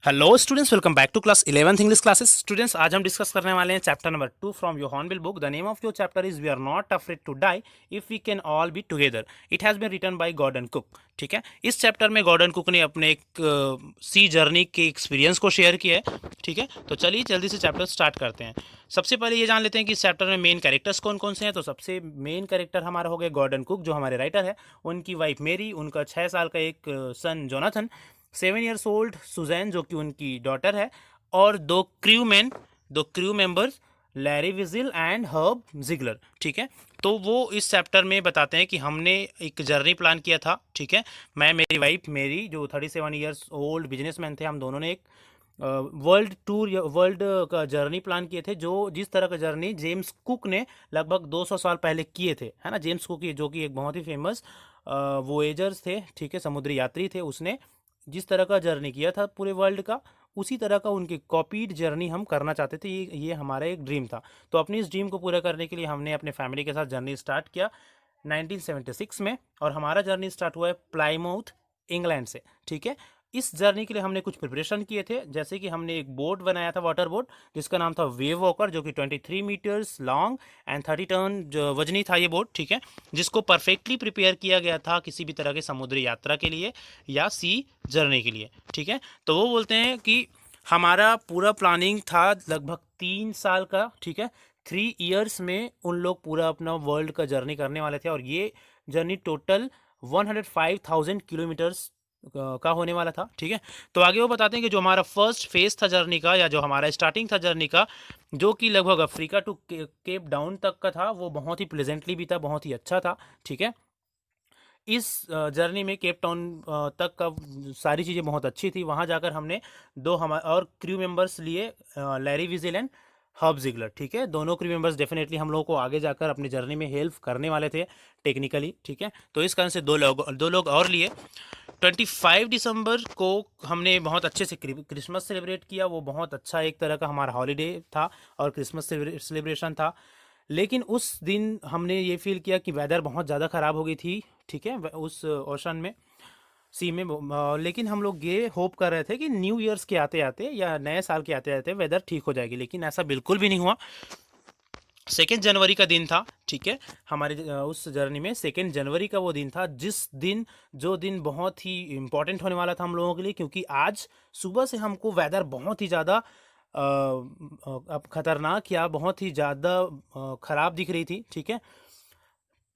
Hello students, welcome back to class 11th English classes. Students, आज हम discuss करने वाले हैं chapter number 2 from your Hornbill book. The name of your chapter is we are not afraid to die if we can all be together. It has been written by Gordon Cook. ठीक है, इस chapter में Gordon cook ने अपने एक सी journey के experience को share किया है। ठीक है, तो चलिए जल्दी से चैप्टर स्टार्ट करते हैं। सबसे पहले ये जान लेते हैं कि इस चैप्टर में मेन कैरेक्टर्स कौन कौन से हैं। तो सबसे मेन कैरेक्टर हमारा हो गया गॉर्डन कुक, जो हमारे राइटर है। उनकी वाइफ मेरी, उनका 6 साल का एक son Jonathan, 7 years old Susan जो कि उनकी डॉटर है, और दो crew members Larry Vigil and Herb Ziegler. ठीक है, तो वो इस चैप्टर में बताते हैं कि हमने एक जर्नी प्लान किया था। ठीक है, मैं, मेरी वाइफ मेरी जो 37 years ओल्ड बिजनेसमैन थे, हम दोनों ने एक वर्ल्ड का जर्नी प्लान किए थे। जो जिस तरह का जर्नी जेम्स कुक ने लगभग 200 साल पहले किए थे, है ना। जेम्स कुक जो कि एक बहुत ही फेमस वोएजर्स थे, ठीक है, समुद्री यात्री थे। उसने जिस तरह का जर्नी किया था पूरे वर्ल्ड का, उसी तरह का उनकी कॉपीड जर्नी हम करना चाहते थे। ये हमारा एक ड्रीम था। तो अपनी इस ड्रीम को पूरा करने के लिए हमने अपने फैमिली के साथ जर्नी स्टार्ट किया 1976 में, और हमारा जर्नी स्टार्ट हुआ है प्लाईमाउथ, इंग्लैंड से। ठीक है, इस जर्नी के लिए हमने कुछ प्रिपरेशन किए थे, जैसे कि हमने एक बोट बनाया था, वाटर बोट, जिसका नाम था वेव वॉकर, जो कि 23 meters लॉन्ग एंड 30 टन वजनी था ये बोट। ठीक है, जिसको परफेक्टली प्रिपेयर किया गया था किसी भी तरह के समुद्री यात्रा के लिए या सी जर्नी के लिए। ठीक है, तो वो बोलते हैं कि हमारा पूरा प्लानिंग था लगभग 3 साल का। ठीक है, 3 years में उन लोग पूरा अपना वर्ल्ड का जर्नी करने वाले थे, और ये जर्नी टोटल 105,000 किलोमीटर्स का होने वाला था। ठीक है, तो आगे वो बताते हैं कि जो हमारा फर्स्ट फेज था जर्नी का, या जो हमारा स्टार्टिंग था जर्नी का, जो कि लगभग अफ्रीका टू केप डाउन तक का था, वो बहुत ही प्लेजेंटली भी था, बहुत ही अच्छा था। ठीक है, इस जर्नी में केप टाउन तक का सारी चीज़ें बहुत अच्छी थी। वहाँ जाकर हमने दो हमारे और क्रू मेंबर्स लिए, Larry Vigil and Herb Ziegler. ठीक है, दोनों क्रू मेंबर्स डेफिनेटली हम लोगों को आगे जाकर अपनी जर्नी में हेल्प करने वाले थे टेक्निकली। ठीक है, तो इस कारण से दो लोग और लिए। 25 दिसंबर को हमने बहुत अच्छे से क्रिसमस सेलिब्रेट किया। वो बहुत अच्छा एक तरह का हमारा हॉलीडे था और क्रिसमस सेलिब्रेशन था। लेकिन उस दिन हमने ये फील किया कि वेदर बहुत ज़्यादा ख़राब हो गई थी। ठीक है, उस ओशन में, सी में, लेकिन हम लोग ये होप कर रहे थे कि न्यू ईयर्स के आते आते या नए साल के आते आते वेदर ठीक हो जाएगी, लेकिन ऐसा बिल्कुल भी नहीं हुआ। 2 जनवरी का दिन था। ठीक है, हमारे उस जर्नी में 2 जनवरी का वो दिन था, जो दिन बहुत ही इम्पोर्टेंट होने वाला था हम लोगों के लिए, क्योंकि आज सुबह से हमको वेदर बहुत ही ज़्यादा अब खतरनाक या बहुत ही ज़्यादा ख़राब दिख रही थी। ठीक है,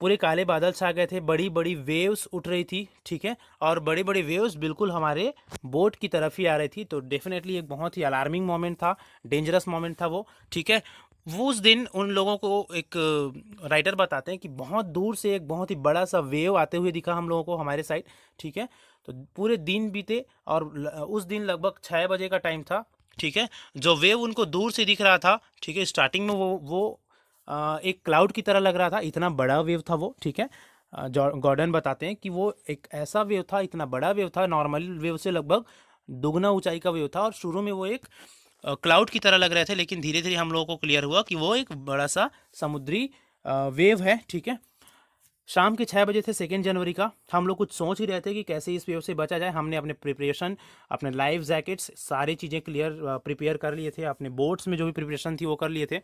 पूरे काले बादल छा गए थे, बड़ी बड़ी वेव्स उठ रही थी। ठीक है, और बड़ी बड़ी वेव्स बिल्कुल हमारे बोट की तरफ ही आ रही थी। तो डेफिनेटली एक बहुत ही अलार्मिंग मोमेंट था, डेंजरस मोमेंट था वो। ठीक है, वो उस दिन उन लोगों को एक राइटर बताते हैं कि बहुत दूर से एक बहुत ही बड़ा सा वेव आते हुए दिखा हम लोगों को हमारे साइड। ठीक है, तो पूरे दिन बीते, और उस दिन लगभग 6 बजे का टाइम था। ठीक है, जो वेव उनको दूर से दिख रहा था, ठीक है, स्टार्टिंग में वो एक क्लाउड की तरह लग रहा था, इतना बड़ा वेव था वो। ठीक है, गॉर्डन बताते हैं कि वो एक ऐसा वेव था, इतना बड़ा वेव था, नॉर्मल वेव से लगभग दुगना ऊंचाई का वेव था, और शुरू में वो एक क्लाउड की तरह लग रहे थे, लेकिन धीरे धीरे हम लोगों को क्लियर हुआ कि वो एक बड़ा सा समुद्री वेव है। ठीक है, शाम के 6 बजे थे 2 जनवरी का। हम लोग कुछ सोच ही रहे थे कि कैसे इस वेव से बचा जाए। हमने अपने प्रिपरेशन, अपने लाइफ जैकेट्स, सारी चीज़ें प्रिपेयर कर लिए थे, अपने बोट्स में जो भी प्रिपरेशन थी वो कर लिए थे।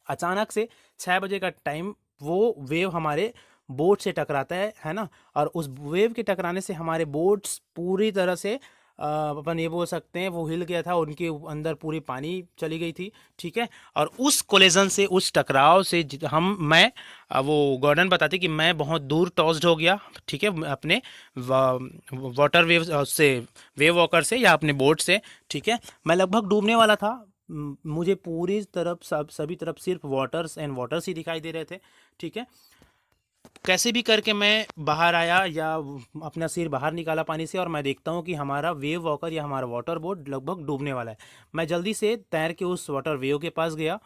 अचानक से 6 बजे का टाइम वो वेव हमारे बोट से टकराता है ना। और उस वेव के टकराने से हमारे बोट्स पूरी तरह से अपन ये बोल सकते हैं वो हिल गया था, उनके अंदर पूरी पानी चली गई थी। ठीक है, और उस कोलिजन से, उस टकराव से वो गॉर्डन बताते कि मैं बहुत दूर टॉस्ड हो गया। ठीक है, अपने वाटर वेव से, वेव वॉकर से, या अपने बोट से। ठीक है, मैं लगभग डूबने वाला था। मुझे पूरी तरफ सभी तरफ सिर्फ वाटर्स एंड वाटर्स ही दिखाई दे रहे थे। ठीक है, कैसे भी करके मैं बाहर आया, या अपना सिर बाहर निकाला पानी से, और मैं देखता हूँ कि हमारा वेव वॉकर या हमारा वाटर बोट लगभग डूबने वाला है। मैं जल्दी से तैर के उस वाटर वेव के पास गया,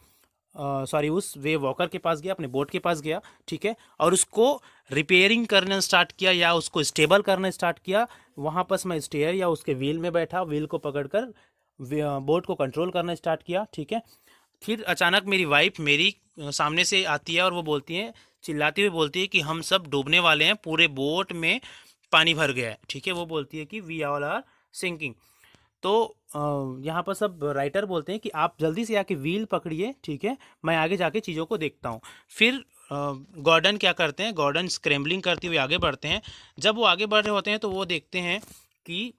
सॉरी उस वेव वॉकर के पास गया, अपने बोट के पास गया। ठीक है, और उसको रिपेयरिंग करना स्टार्ट किया, या उसको स्टेबल करना स्टार्ट किया। वहाँ पर मैं स्टेयर या उसके व्हील में बैठा, व्हील को पकड़कर बोट को कंट्रोल करना स्टार्ट किया। ठीक है, फिर अचानक मेरी वाइफ मेरी सामने से आती है, और वो बोलती है, चिल्लाती हुई बोलती है कि हम सब डूबने वाले हैं, पूरे बोट में पानी भर गया है। ठीक है, वो बोलती है कि वी ऑल आर सिंकिंग। तो यहाँ पर सब राइटर बोलते हैं कि आप जल्दी से आके व्हील पकड़िए, ठीक है, मैं आगे जाके चीज़ों को देखता हूँ। फिर गॉर्डन क्या करते हैं, गॉर्डन स्क्रैम्बलिंग करते हुए आगे बढ़ते हैं। जब वो आगे बढ़ रहे होते हैं तो वो देखते हैं कि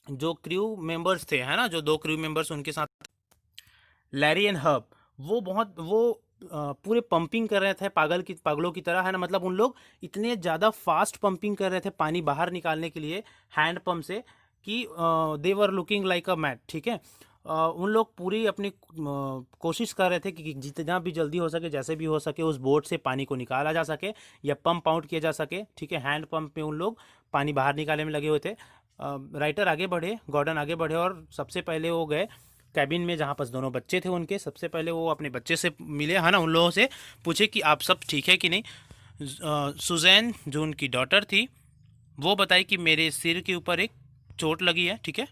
जो क्रू मेंबर्स थे, है ना, जो 2 क्रू मेंबर्स उनके साथ, लैरी एंड हर्ब, वो बहुत वो पूरे पंपिंग कर रहे थे पागलों की तरह, है ना, मतलब उन लोग इतने ज़्यादा फास्ट पंपिंग कर रहे थे पानी बाहर निकालने के लिए हैंड पंप से कि they were looking like a mat, ठीक है। उन लोग पूरी अपनी कोशिश कर रहे थे कि जितना भी जल्दी हो सके, जैसे भी हो सके, उस बोट से पानी को निकाला जा सके या पंप आउट किया जा सके, ठीक है। हैंड पंप में उन लोग पानी बाहर निकालने में लगे हुए थे। राइटर आगे बढ़े, गॉर्डन आगे बढ़े और सबसे पहले वो गए कैबिन में जहाँ पर दोनों बच्चे थे उनके। सबसे पहले वो अपने बच्चे से मिले, है ना, उन लोगों से पूछे कि आप सब ठीक है कि नहीं। सुजैन जो उनकी डॉटर थी वो बताई कि मेरे सिर के ऊपर एक चोट लगी है, ठीक है,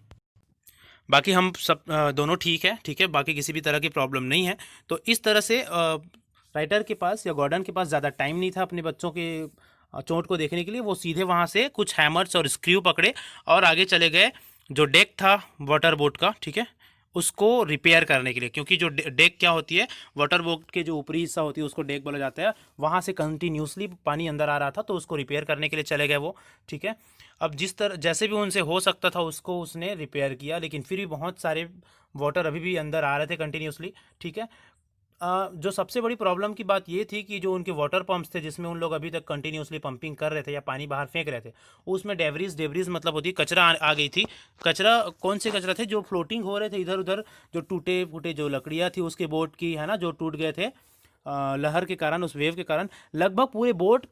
बाकी हम सब दोनों ठीक है, ठीक है, बाकी किसी भी तरह की प्रॉब्लम नहीं है। तो इस तरह से राइटर के पास या गॉर्डन के पास ज़्यादा टाइम नहीं था अपने बच्चों के चोट को देखने के लिए। वो सीधे वहाँ से कुछ हैमर्स और स्क्रू पकड़े और आगे चले गए जो डेक था वाटर बोट का, ठीक है, उसको रिपेयर करने के लिए। क्योंकि जो डेक क्या होती है, वाटर बोट के जो ऊपरी हिस्सा होती है उसको डेक बोला जाता है, वहाँ से कंटिन्यूसली पानी अंदर आ रहा था तो उसको रिपेयर करने के लिए चले गए वो, ठीक है। अब जिस तरह जैसे भी उनसे हो सकता था उसको उसने रिपेयर किया, लेकिन फिर भी बहुत सारे वाटर अभी भी अंदर आ रहे थे कंटिन्यूसली, ठीक है। जो सबसे बड़ी प्रॉब्लम की बात ये थी कि जो उनके वाटर पंप्स थे जिसमें उन लोग अभी तक कंटिन्यूसली पंपिंग कर रहे थे या पानी बाहर फेंक रहे थे, उसमें डेब्रीज मतलब होती है कचरा आ गई थी। कचरा कौन से कचरा थे, जो फ्लोटिंग हो रहे थे इधर उधर, जो टूटे फूटे जो लकड़ियाँ थी उसके बोट की, है ना, जो टूट गए थे लहर के कारण, उस वेव के कारण। लगभग पूरे बोट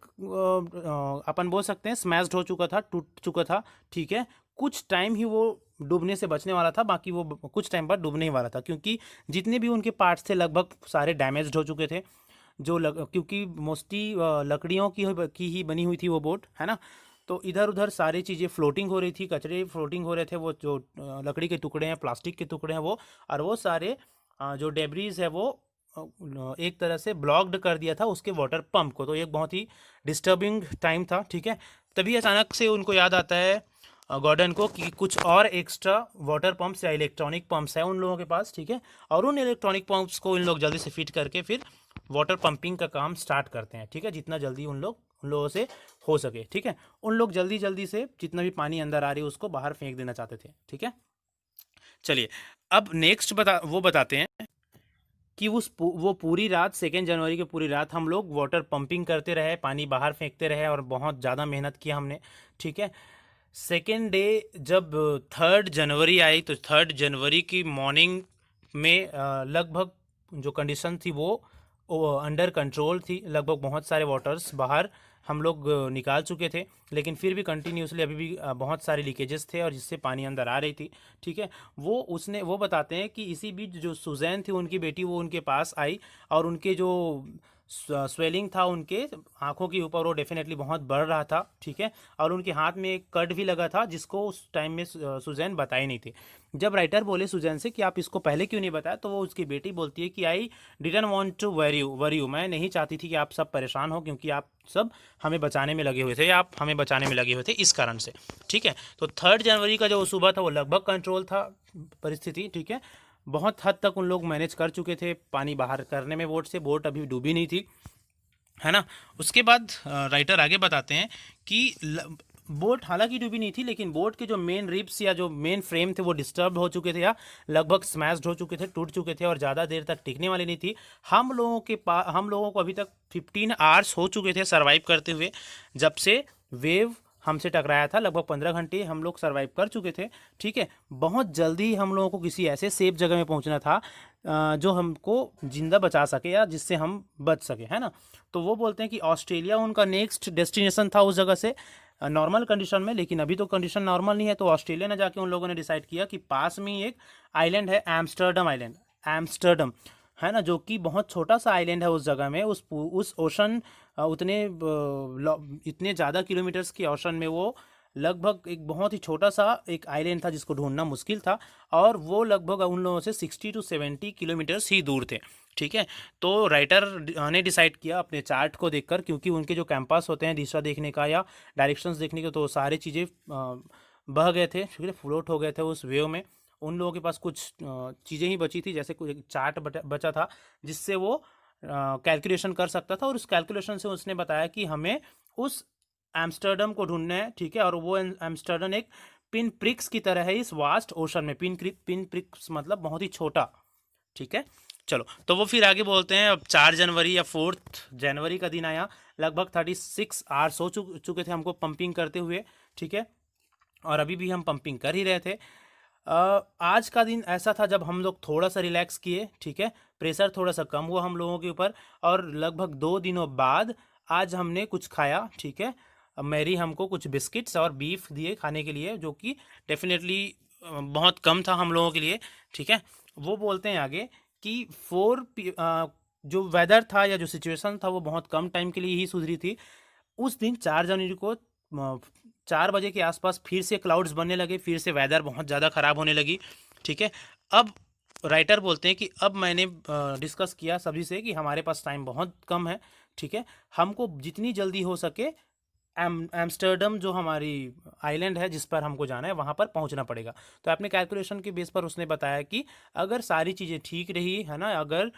अपन बोल सकते हैं स्मैश्ड हो चुका था, टूट चुका था, ठीक है। कुछ टाइम ही वो डूबने से बचने वाला था, बाकी वो कुछ टाइम बाद डूबने ही वाला था, क्योंकि जितने भी उनके पार्ट्स थे लगभग सारे डैमेज्ड हो चुके थे। क्योंकि मोस्टली लकड़ियों की ही बनी हुई थी वो बोट, है ना। तो इधर उधर सारी चीज़ें फ्लोटिंग हो रही थी, कचरे फ्लोटिंग हो रहे थे, वो जो लकड़ी के टुकड़े हैं, प्लास्टिक के टुकड़े हैं वो, और वो सारे जो डेब्रीज है वो एक तरह से ब्लॉक्ड कर दिया था उसके वाटर पंप को। तो एक बहुत ही डिस्टर्बिंग टाइम था, ठीक है। तभी अचानक से उनको याद आता है गॉर्डन को कि कुछ और एक्स्ट्रा वाटर पंप्स या इलेक्ट्रॉनिक पंप्स है उन लोगों के पास, ठीक है। और उन इलेक्ट्रॉनिक पंप्स को इन लोग जल्दी से फिट करके फिर वाटर पंपिंग का काम स्टार्ट करते हैं, ठीक है, जितना जल्दी उन लोगों से हो सके, ठीक है। उन लोग जल्दी जल्दी से जितना भी पानी अंदर आ रही है उसको बाहर फेंक देना चाहते थे, ठीक है। चलिए, अब नेक्स्ट बताते हैं कि वो पूरी रात 2 जनवरी की पूरी रात हम लोग वाटर पंपिंग करते रहे, पानी बाहर फेंकते रहे और बहुत ज़्यादा मेहनत किया हमने, ठीक है। सेकेंड डे जब 3 जनवरी आई तो 3 जनवरी की मॉर्निंग में लगभग जो कंडीशन थी वो अंडर कंट्रोल थी। लगभग बहुत सारे वाटर्स बाहर हम लोग निकाल चुके थे, लेकिन फिर भी कंटिन्यूसली अभी भी बहुत सारे लीकेजेस थे और जिससे पानी अंदर आ रही थी, ठीक है। वो बताते हैं कि इसी बीच जो सुजैन थी उनकी बेटी, वो उनके पास आई और उनके जो स्वेलिंग था उनके आंखों के ऊपर वो डेफिनेटली बहुत बढ़ रहा था, ठीक है। और उनके हाथ में एक कट भी लगा था जिसको उस टाइम में सुजैन बताई नहीं थी। जब राइटर बोले सुजैन से कि आप इसको पहले क्यों नहीं बताया, तो वो उसकी बेटी बोलती है कि I didn't want to worry you, मैं नहीं चाहती थी कि आप सब परेशान हो, क्योंकि आप सब हमें बचाने में लगे हुए थे, आप हमें बचाने में लगे हुए थे इस कारण से, ठीक है। तो 3 जनवरी का जो सुबह था वो लगभग कंट्रोल था परिस्थिति, ठीक है। बहुत हद तक उन लोग मैनेज कर चुके थे पानी बाहर करने में बोट से, बोट अभी डूबी नहीं थी, है ना। उसके बाद राइटर आगे बताते हैं कि बोट हालांकि डूबी नहीं थी, लेकिन बोट के जो मेन रिब्स या जो मेन फ्रेम थे वो डिस्टर्ब हो चुके थे या लगभग स्मैश्ड हो चुके थे, टूट चुके थे और ज़्यादा देर तक टिकने वाली नहीं थी। हम लोगों को अभी तक 15 आवर्स हो चुके थे सर्वाइव करते हुए, जब से वेव हमसे टकराया था। लगभग 15 घंटे हम लोग सर्वाइव कर चुके थे, ठीक है। बहुत जल्दी हम लोगों को किसी ऐसे सेफ जगह में पहुंचना था जो हमको जिंदा बचा सके या जिससे हम बच सके, है ना। तो वो बोलते हैं कि ऑस्ट्रेलिया उनका नेक्स्ट डेस्टिनेशन था उस जगह से नॉर्मल कंडीशन में, लेकिन अभी तो कंडीशन नॉर्मल नहीं है। तो ऑस्ट्रेलिया ने जाके उन लोगों ने डिसाइड किया कि पास में ही एक आइलैंड है, एम्स्टर्डम आइलैंड, एम्स्टर्डम, है ना, जो कि बहुत छोटा सा आइलैंड है उस जगह में। उस ओशन इतने ज़्यादा किलोमीटर्स की ओशन में वो लगभग एक बहुत ही छोटा सा एक आइलैंड था जिसको ढूंढना मुश्किल था, और वो लगभग उन लोगों से 60 to 70 किलोमीटर्स ही दूर थे, ठीक है। तो राइटर ने डिसाइड किया अपने चार्ट को देखकर, क्योंकि उनके जो कैंपस होते हैं दिशा देखने का या डायरेक्शंस देखने का, तो सारी चीज़ें बह गए थे, ठीक है, फ्लोट हो गए थे उस वेव में। उन लोगों के पास कुछ चीज़ें ही बची थी, जैसे कुछ एक चार्ट बचा था जिससे वो कैलकुलेशन कर सकता था, और उस कैलकुलेशन से उसने बताया कि हमें उस एम्स्टर्डम को ढूंढना है, ठीक है। और वो एम्स्टर्डम एक पिन प्रिक्स की तरह है इस वास्ट ओशन में। पिन प्रिक्स मतलब बहुत ही छोटा, ठीक है। चलो, तो वो फिर आगे बोलते हैं, अब 4 जनवरी या 4 जनवरी का दिन आया। लगभग 36 आवर्स हो चुके थे हमको पंपिंग करते हुए, ठीक है, और अभी भी हम पंपिंग कर ही रहे थे। आज का दिन ऐसा था जब हम लोग थोड़ा सा रिलैक्स किए, ठीक है, प्रेशर थोड़ा सा कम हुआ हम लोगों के ऊपर, और लगभग 2 दिनों बाद आज हमने कुछ खाया, ठीक है। मेरी हमको कुछ बिस्किट्स और बीफ दिए खाने के लिए, जो कि डेफिनेटली बहुत कम था हम लोगों के लिए, ठीक है। वो बोलते हैं आगे कि जो वेदर था या जो सिचुएशन था वो बहुत कम टाइम के लिए ही सुधरी थी। उस दिन 4 जनवरी को 4 बजे के आसपास फिर से क्लाउड्स बनने लगे, फिर से वेदर बहुत ज़्यादा ख़राब होने लगी, ठीक है। अब राइटर बोलते हैं कि अब मैंने डिस्कस किया सभी से कि हमारे पास टाइम बहुत कम है, ठीक है। हमको जितनी जल्दी हो सके एम्स्टर्डम जो हमारी आइलैंड है जिस पर हमको जाना है वहाँ पर पहुँचना पड़ेगा। तो अपने कैलकुलेशन के बेस पर उसने बताया कि अगर सारी चीज़ें ठीक रही है ना, अगर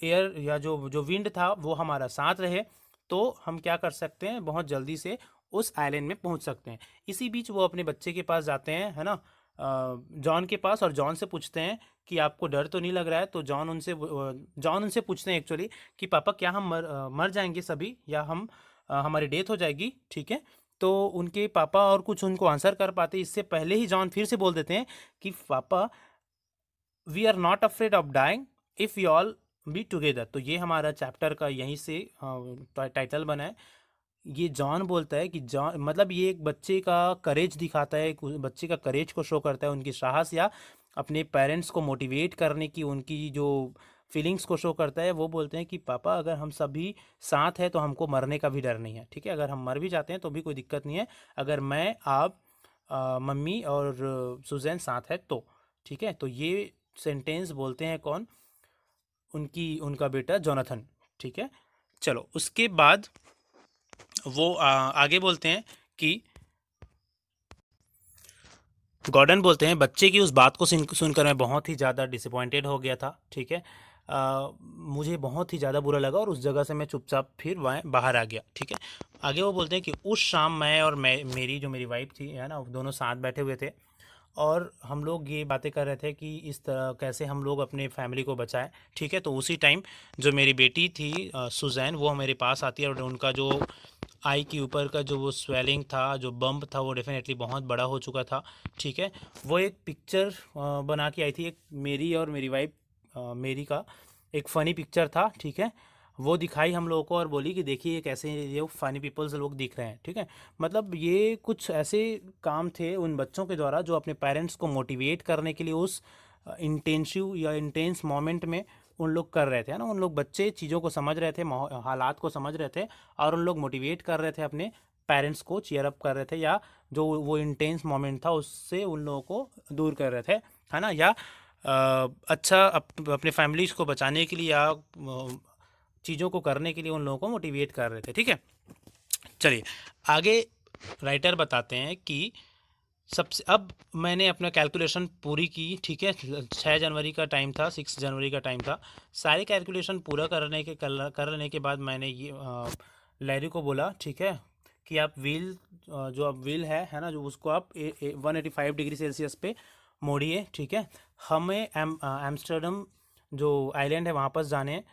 एयर या जो जो विंड था वो हमारा साथ रहे, तो हम क्या कर सकते हैं, बहुत जल्दी से उस आइलैंड में पहुंच सकते हैं। इसी बीच वो अपने बच्चे के पास जाते हैं, है ना, जॉन के पास, और जॉन से पूछते हैं कि आपको डर तो नहीं लग रहा है। तो जॉन उनसे पूछते हैं एक्चुअली कि पापा क्या हम मर जाएंगे सभी, या हमारी डेथ हो जाएगी, ठीक है। तो उनके पापा और कुछ उनको आंसर कर पाते इससे पहले ही जॉन फिर से बोल देते हैं कि पापा, we are not afraid of dying if you all be together. तो ये हमारा चैप्टर का यहीं से टाइटल बना है। ये जॉन बोलता है कि जॉन मतलब ये एक बच्चे का करेज दिखाता है, एक बच्चे का करेज को शो करता है, उनकी साहस, या अपने पेरेंट्स को मोटिवेट करने की उनकी जो फीलिंग्स को शो करता है। वो बोलते हैं कि पापा, अगर हम सभी साथ हैं तो हमको मरने का भी डर नहीं है, ठीक है। अगर हम मर भी जाते हैं तो भी कोई दिक्कत नहीं है, अगर मैं, आप, मम्मी और सुजैन साथ है तो, ठीक है। तो ये सेंटेंस बोलते हैं कौन, उनका बेटा जोनाथन, ठीक है। चलो, उसके बाद वो आगे बोलते हैं कि गॉर्डन बोलते हैं, बच्चे की उस बात को सुनकर मैं बहुत ही ज़्यादा डिसअपॉइंटेड हो गया था, ठीक है। मुझे बहुत ही ज़्यादा बुरा लगा और उस जगह से मैं चुपचाप फिर बाहर आ गया, ठीक है। आगे वो बोलते हैं कि उस शाम मैं और मेरी जो मेरी वाइफ थी, है ना, दोनों साथ बैठे हुए थे, और हम लोग ये बातें कर रहे थे कि इस तरह कैसे हम लोग अपने फैमिली को बचाएं, ठीक है। तो उसी टाइम जो मेरी बेटी थी सुजैन, वो मेरे पास आती है, और उनका जो आई के ऊपर का जो वो स्वेलिंग था, जो बम्प था, वो डेफिनेटली बहुत बड़ा हो चुका था, ठीक है। वो एक पिक्चर बना के आई थी, एक मेरी और मेरी वाइफ मेरी का एक फ़नी पिक्चर था, ठीक है। वो दिखाई हम लोगों को और बोली कि देखिए कैसे ये फ़नी पीपल्स लोग दिख रहे हैं, ठीक है। मतलब ये कुछ ऐसे काम थे उन बच्चों के द्वारा जो अपने पेरेंट्स को मोटिवेट करने के लिए उस इंटेंसिव या इंटेंस मोमेंट में उन लोग कर रहे थे, है ना। उन लोग बच्चे चीज़ों को समझ रहे थे, हालात को समझ रहे थे, और उन लोग मोटिवेट कर रहे थे अपने पेरेंट्स को, चीयर अप कर रहे थे, या जो वो इंटेंस मोमेंट था उससे उन लोगों को दूर कर रहे थे, है ना, या अच्छा अपने फैमिलीज़ को बचाने के लिए, या चीज़ों को करने के लिए उन लोगों को मोटिवेट कर रहे थे, ठीक है। चलिए आगे राइटर बताते हैं कि सबसे अब मैंने अपना कैलकुलेशन पूरी की, ठीक है। 6 जनवरी का टाइम था, 6 जनवरी का टाइम था। सारे कैलकुलेशन पूरा कर लेने के बाद मैंने ये लैरी को बोला, ठीक है, कि आप व्हील जो अब व्हील है ना, जो उसको आप 185 डिग्री सेल्सियस पे मोड़िए, ठीक है। हमें एम्स्टर्डम जो आइलैंड है वहाँ पर जाने हैं।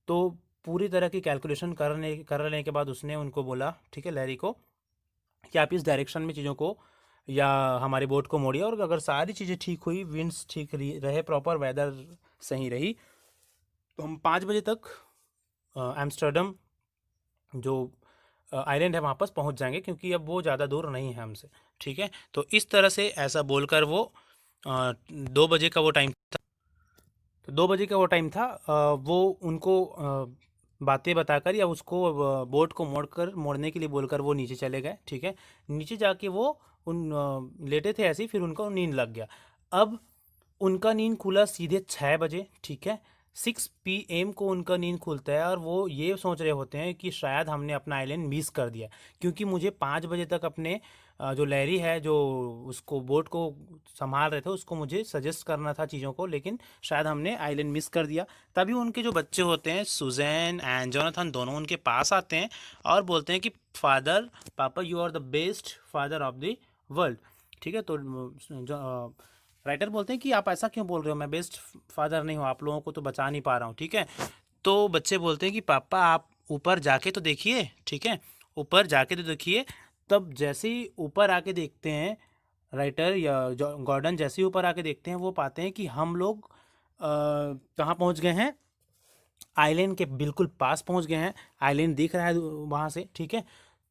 तो पूरी तरह की कैलकुलेशन कर लेने के बाद उसने उनको बोला, ठीक है, लैरी को, कि आप इस डायरेक्शन में चीज़ों को या हमारी बोट को मोड़िए, और अगर सारी चीज़ें ठीक हुई, विंड्स ठीक रहे, प्रॉपर वेदर सही रही, तो हम 5 बजे तक एम्स्टर्डम जो आइलैंड है वहाँ पर पहुँच जाएंगे, क्योंकि अब वो ज़्यादा दूर नहीं है हमसे, ठीक है। तो इस तरह से ऐसा बोलकर वो 2 बजे का वो टाइम था। तो 2 बजे का वो टाइम था, वो उनको बातें बताकर या उसको बोट को मोड़ने के लिए बोलकर वो नीचे चले गए, ठीक है। नीचे जाके वो लेटे थे ऐसे ही, फिर उनको नींद लग गया। अब उनका नींद खुला सीधे 6 बजे, ठीक है। 6 PM को उनका नींद खुलता है, और वो ये सोच रहे होते हैं कि शायद हमने अपना आइलैंड मिस कर दिया, क्योंकि मुझे 5 बजे तक अपने जो लैरी है जो उसको बोट को संभाल रहे थे उसको मुझे सजेस्ट करना था चीज़ों को, लेकिन शायद हमने आइलैंड मिस कर दिया। तभी उनके जो बच्चे होते हैं सुजैन एंड जोनाथन दोनों उनके पास आते हैं और बोलते हैं कि फादर पापा you are the best father of the world. ठीक है, तो राइटर बोलते हैं कि आप ऐसा क्यों बोल रहे हो, मैं बेस्ट फादर नहीं हूँ, आप लोगों को तो बचा नहीं पा रहा हूँ। ठीक है, तो बच्चे बोलते हैं कि पापा आप ऊपर जाके तो देखिए। ठीक है, ऊपर जाके तो देखिए। तब जैसे ही ऊपर आके देखते हैं राइटर या गॉर्डन, जैसे ही ऊपर आके देखते हैं वो पाते हैं कि हम लोग कहाँ पहुँच गए हैं, आइलैंड के बिल्कुल पास पहुँच गए हैं, आइलैंड दिख रहा है वहाँ से। ठीक है,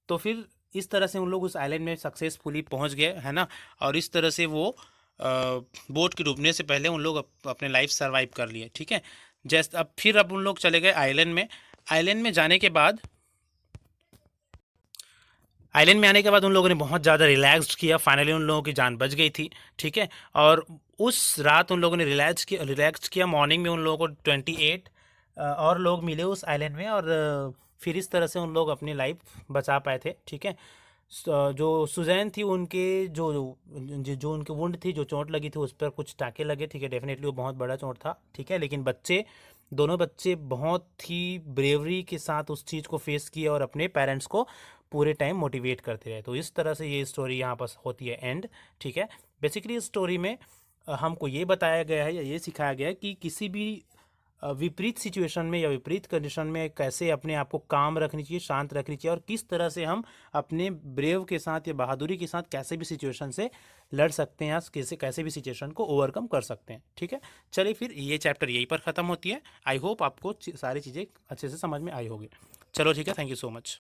तो फिर इस तरह से उन लोग उस आइलैंड में सक्सेसफुली पहुँच गए, है ना। और इस तरह से वो बोट के डूबने से पहले उन लोग अपने लाइफ सर्वाइव कर लिए। ठीक है, जैसे अब उन लोग चले गए आइलैंड में। आइलैंड में जाने के बाद, आइलैंड में आने के बाद उन लोगों ने बहुत ज़्यादा रिलैक्स किया, फाइनली उन लोगों की जान बच गई थी। ठीक है, और उस रात उन लोगों ने रिलैक्स किया। मॉर्निंग में उन लोगों को 28 और लोग मिले उस आइलैंड में, और फिर इस तरह से उन लोग अपनी लाइफ बचा पाए थे। ठीक है, जो सुजैन थी उनके जो उनके वुंड थी, जो चोट लगी थी उस पर कुछ टाँके लगे। ठीक है, डेफिनेटली वो बहुत बड़ा चोट था। ठीक है, लेकिन दोनों बच्चे बहुत ही ब्रेवरी के साथ उस चीज़ को फेस किए और अपने पेरेंट्स को पूरे टाइम मोटिवेट करते रहे। तो इस तरह से ये स्टोरी यहाँ पर होती है एंड। ठीक है, बेसिकली इस स्टोरी में हमको ये बताया गया है या ये सिखाया गया है कि किसी भी विपरीत सिचुएशन में या विपरीत कंडीशन में कैसे अपने आप को काम रखनी चाहिए, शांत रखनी चाहिए, और किस तरह से हम अपने ब्रेव के साथ या बहादुरी के साथ कैसे भी सिचुएशन से लड़ सकते हैं या कैसे भी सिचुएशन को ओवरकम कर सकते हैं। ठीक है, चलिए फिर ये चैप्टर यहीं पर ख़त्म होती है। आई होप आपको सारी चीज़ें अच्छे से समझ में आई होगी। चलो ठीक है, थैंक यू सो मच।